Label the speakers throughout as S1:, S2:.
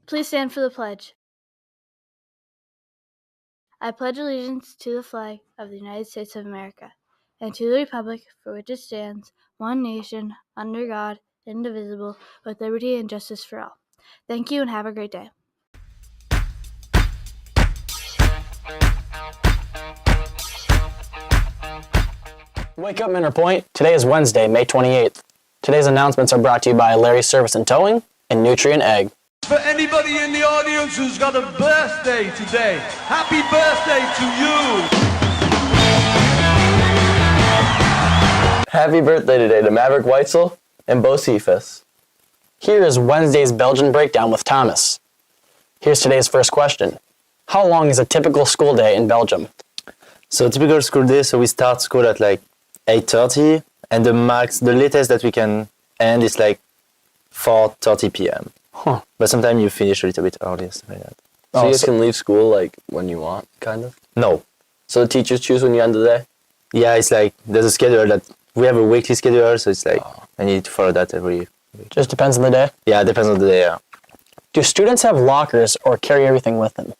S1: Please stand for the pledge. I pledge allegiance to the flag of the United States of America and to the republic for which it stands, one nation, under God, indivisible, with liberty and justice for all. Thank you and have a great day.
S2: Wake up, Minter Point. Today is Wednesday, May 28th. Today's announcements are brought to you by Larry's Service and Towing and Nutrient Egg.
S3: For anybody in the audience who's got a birthday today, happy birthday to you!
S4: Happy birthday today to Maverick Weitzel and Bo Cephas.
S2: Here is Wednesday's Belgian Breakdown with Thomas. Here's today's first question. How long is a typical school day in Belgium?
S4: So typical school day, so we start school at like 8:30 and the latest that we can end is like 4:30 p.m.
S2: Huh.
S4: But sometimes you finish a little bit early, stuff like that.
S5: So you guys can leave school like when you want, kind of?
S4: No.
S5: So the teachers choose when you end the day?
S4: Yeah, it's like there's a schedule that we have a weekly schedule, so it's like I need to follow that every week.
S2: Just depends on the day?
S4: Yeah, it depends on the day, yeah.
S2: Do students have lockers or carry everything with them?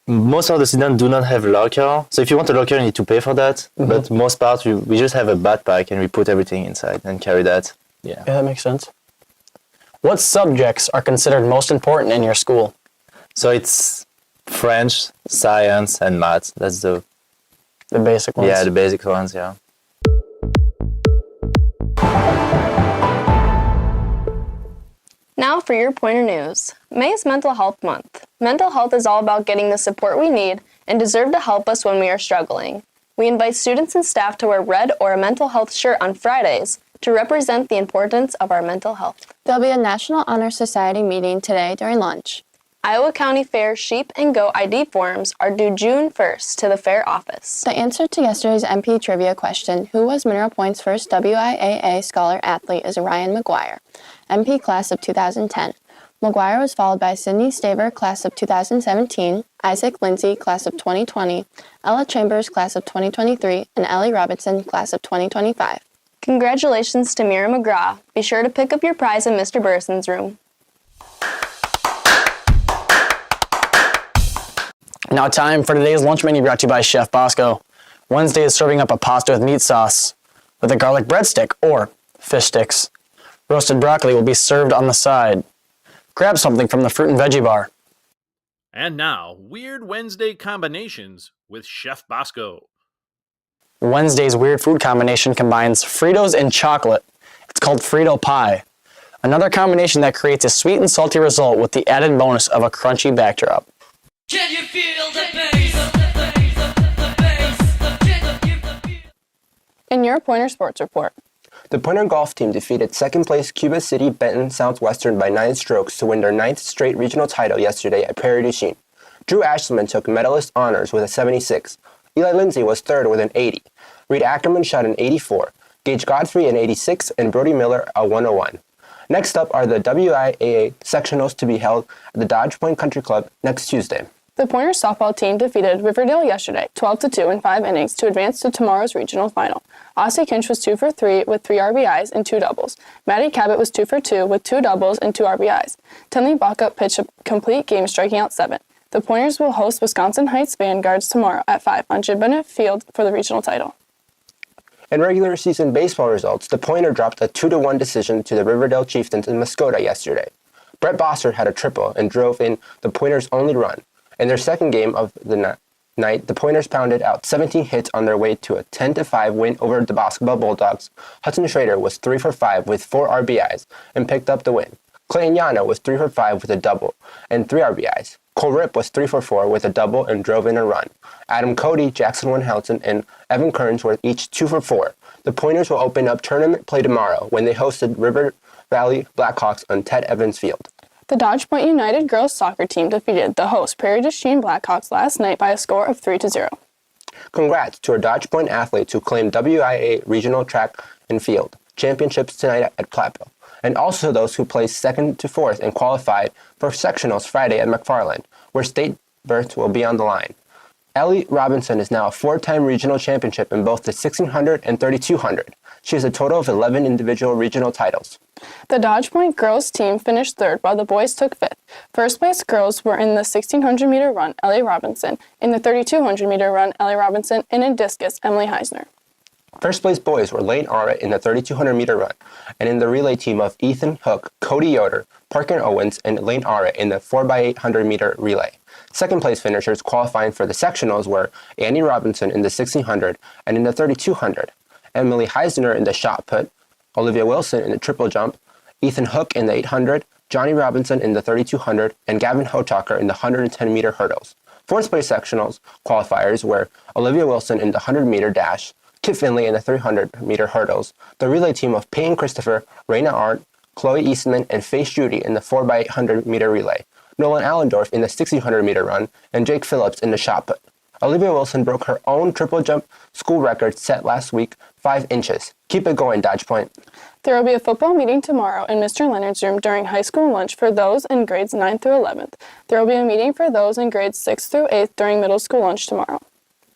S4: Most of the students do not have a locker. So if you want a locker, you need to pay for that. Mm-hmm. But most part, we just have a backpack and we put everything inside and carry that.
S2: Yeah, that makes sense. What subjects are considered most important in your school?
S4: So it's French, science, and math. That's the
S2: basic ones?
S4: Yeah, the basic ones, yeah.
S6: Now for your Pointer News. May is Mental Health Month. Mental health is all about getting the support we need and deserve to help us when we are struggling. We invite students and staff to wear red or a mental health shirt on Fridays to represent the importance of our mental health.
S7: There'll be a National Honor Society meeting today during lunch.
S6: Iowa County Fair sheep and goat ID forms are due June 1st to the fair office.
S7: The answer to yesterday's MP trivia question, who was Mineral Point's first WIAA Scholar Athlete, is Ryan McGuire, MP class of 2010. McGuire was followed by Sydney Staver, class of 2017, Isaac Lindsay, class of 2020, Ella Chambers, class of 2023, and Ellie Robinson, class of 2025.
S6: Congratulations to Mira McGraw. Be sure to pick up your prize in Mr. Burrison's room.
S2: Now time for today's lunch menu brought to you by Chef Bosco. Wednesday is serving up a pasta with meat sauce with a garlic breadstick or fish sticks. Roasted broccoli will be served on the side. Grab something from the fruit and veggie bar.
S8: And now, Weird Wednesday combinations with Chef Bosco.
S2: Wednesday's weird food combination combines Fritos and chocolate. It's called Frito Pie. Another combination that creates a sweet and salty result with the added bonus of a crunchy backdrop.
S9: Can you feel the bass? The bass.
S6: In your Pointer Sports Report.
S10: The Pointer golf team defeated second-place Cuba City Benton Southwestern by 9 strokes to win their 9th straight regional title yesterday at Prairie du Chien. Drew Ashleman took medalist honors with a 76. Eli Lindsay was third with an 80. Reed Ackerman shot an 84. Gage Godfrey an 86, and Brody Miller a 101. Next up are the WIAA sectionals to be held at the Dodge Point Country Club next Tuesday.
S6: The Pointer softball team defeated Riverdale yesterday, 12-2 in 5 innings to advance to tomorrow's regional final. Aussie Kinch was 2 for 3 with 3 RBIs and 2 doubles. Maddie Cabot was 2 for 2 with 2 doubles and 2 RBIs. Tenley Baca pitched a complete game, striking out 7. The Pointers will host Wisconsin Heights Vanguards tomorrow at 5 on Gibboniff Field for the regional title.
S10: In regular season baseball results, the Pointer dropped a 2-1 decision to the Riverdale Chieftains in Muskota yesterday. Brett Bossert had a triple and drove in the Pointers' only run. In their second game of the night, the Pointers pounded out 17 hits on their way to a 10-5 win over the Basketball Bulldogs. Hudson Schrader was 3 for 5 with 4 RBIs and picked up the win. Clayton Yano was 3 for 5 with a double and 3 RBIs. Cole Ripp was 3 for 4 with a double and drove in a run. Adam Cody, Jackson Winhelton, and Evan Kearns were each 2 for 4. The Pointers will open up tournament play tomorrow when they hosted River Valley Blackhawks on Ted Evans Field.
S6: The Dodge Point United girls soccer team defeated the host Prairie du Chien Blackhawks last night by a score of 3-0.
S10: Congrats to our Dodge Point athletes who claimed WIA Regional Track and Field championships tonight at Platteville, and also those who placed second to fourth and qualified for sectionals Friday at McFarland, where state berths will be on the line. Ellie Robinson is now a 4-time regional championship in both the 1600 and 3200. She has a total of 11 individual regional titles.
S6: The Dodge Point girls team finished third while the boys took fifth. First place girls were in the 1600-meter run, Ellie Robinson, in the 3200-meter run, Ellie Robinson, and in discus, Emily Heisner.
S10: First place boys were Lane Arrett in the 3200-meter run, and in the relay team of Ethan Hook, Cody Yoder, Parker Owens, and Lane Arrett in the 4x800-meter relay. Second place finishers qualifying for the sectionals were Annie Robinson in the 1600 and in the 3200, Emily Heisner in the shot put, Olivia Wilson in the triple jump, Ethan Hook in the 800, Johnny Robinson in the 3200, and Gavin Hotaker in the 110-meter hurdles. Fourth place sectionals qualifiers were Olivia Wilson in the 100-meter dash, Kit Finley in the 300-meter hurdles, the relay team of Peyton Christopher, Raina Arndt, Chloe Eastman, and Faith Judy in the 4x800-meter relay, Nolan Allendorf in the 1600-meter run, and Jake Phillips in the shot put. Olivia Wilson broke her own triple jump school record set last week, 5 inches. Keep it going, Dodge Point.
S6: There will be a football meeting tomorrow in Mr. Leonard's room during high school lunch for those in grades 9 through 11th. There will be a meeting for those in grades 6 through 8th during middle school lunch tomorrow.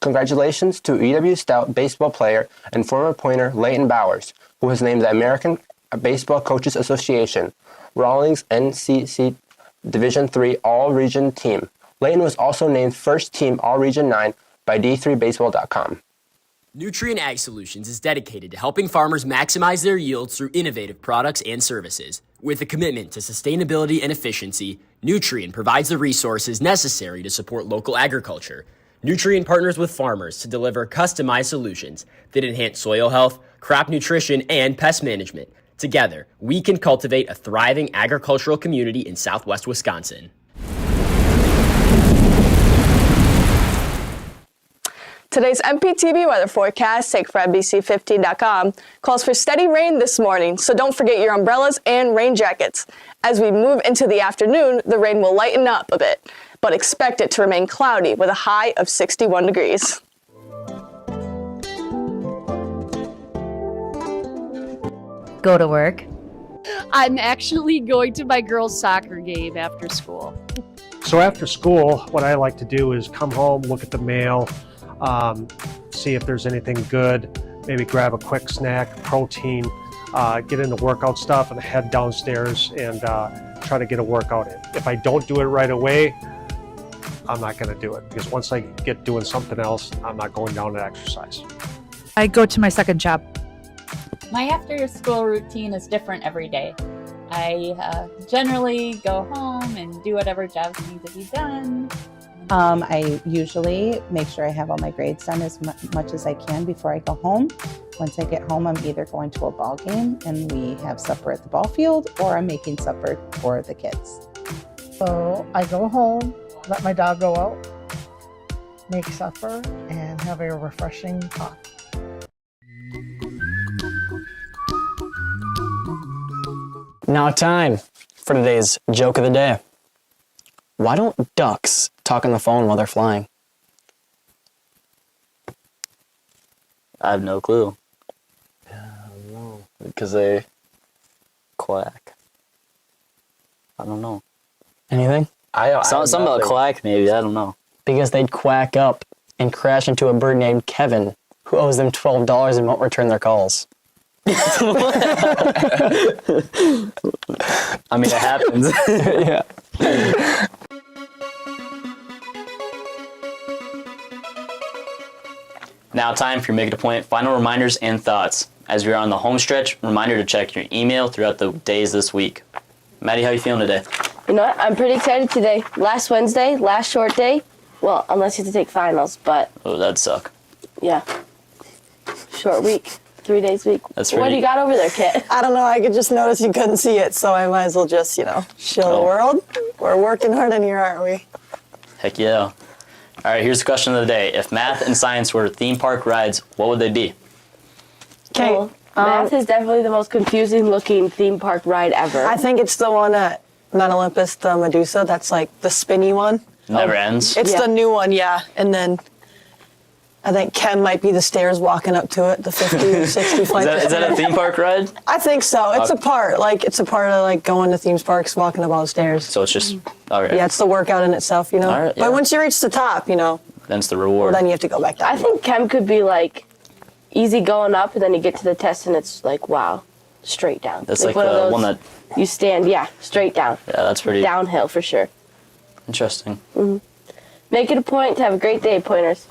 S10: Congratulations to EW Stout baseball player and former Pointer Leighton Bowers, who was named the American Baseball Coaches Association Rawlings NCC Division III All-Region Team. Leighton was also named First Team All-Region 9 by D3Baseball.com.
S11: Nutrien Ag Solutions is dedicated to helping farmers maximize their yields through innovative products and services. With a commitment to sustainability and efficiency, Nutrien provides the resources necessary to support local agriculture. Nutrien partners with farmers to deliver customized solutions that enhance soil health, crop nutrition, and pest management. Together, we can cultivate a thriving agricultural community in southwest Wisconsin.
S6: Today's MPTV weather forecast, taken from NBC15.com, calls for steady rain this morning, so don't forget your umbrellas and rain jackets. As we move into the afternoon, the rain will lighten up a bit, but expect it to remain cloudy with a high of 61 degrees.
S12: Go to work.
S13: I'm actually going to my girls' soccer game after school.
S14: So after school, what I like to do is come home, look at the mail, see if there's anything good, maybe grab a quick snack, protein, get into workout stuff, and head downstairs and try to get a workout in. If I don't do it right away, I'm not going to do it, because once I get doing something else, I'm not going down to exercise.
S12: I go to my second job.
S15: My after-school routine is different every day. I generally go home and do whatever jobs need to be done.
S16: I usually make sure I have all my grades done as much as I can before I go home. Once I get home, I'm either going to a ball game and we have supper at the ball field, or I'm making supper for the kids.
S17: So I go home, let my dog go out, make supper, and have a refreshing coffee.
S2: Now time for today's joke of the day. Why don't ducks talk on the phone while they're flying?
S5: I have no clue. Yeah, I don't know. Because they quack. I don't know.
S2: Anything?
S5: Something about quack, maybe. I don't know.
S2: Because they'd quack up and crash into a bird named Kevin, who owes them $12 and won't return their calls.
S5: I mean, it happens.
S2: Yeah.
S11: Now time for your Make It a Point final reminders and thoughts. As we are on the home stretch, reminder to check your email throughout the days this week. Maddie, how you feeling today?
S18: You know what? I'm pretty excited today. Last Wednesday, last short day. Well, unless you have to take finals, but
S11: Oh, that'd suck.
S18: yeah. Short week. 3 days a week.
S11: That's
S18: What do
S11: pretty-
S18: you got over there, Kit?
S19: I don't know. I could just notice you couldn't see it, so I might as well just, show the world. We're working hard in here, aren't we?
S11: Heck yeah. All right, here's the question of the day. If math and science were theme park rides, what would they be?
S18: Okay. Well, math is definitely the most confusing looking theme park ride ever.
S19: I think it's the one at Mount Olympus, the Medusa. That's like the spinny one.
S11: Never ends.
S19: It's the new one, yeah. And then I think Ken might be the stairs walking up to it, the 50, 60 flight.
S11: Is that a theme park ride?
S19: I think so. It's a part. It's a part of going to theme parks, walking up all the stairs.
S11: So it's just, all right.
S19: Yeah, it's the workout in itself,
S11: All right, yeah.
S19: But once you reach the top,
S11: Then it's the reward.
S19: then you have to go back down.
S18: I think Kem could be like easy going up, and then you get to the test and it's like, wow, straight down.
S5: That's like
S18: one of
S5: the
S18: those,
S5: one that.
S18: you stand, straight down.
S5: Yeah, that's pretty
S18: downhill for sure.
S5: interesting.
S18: Make it a point to have a great day, Pointers.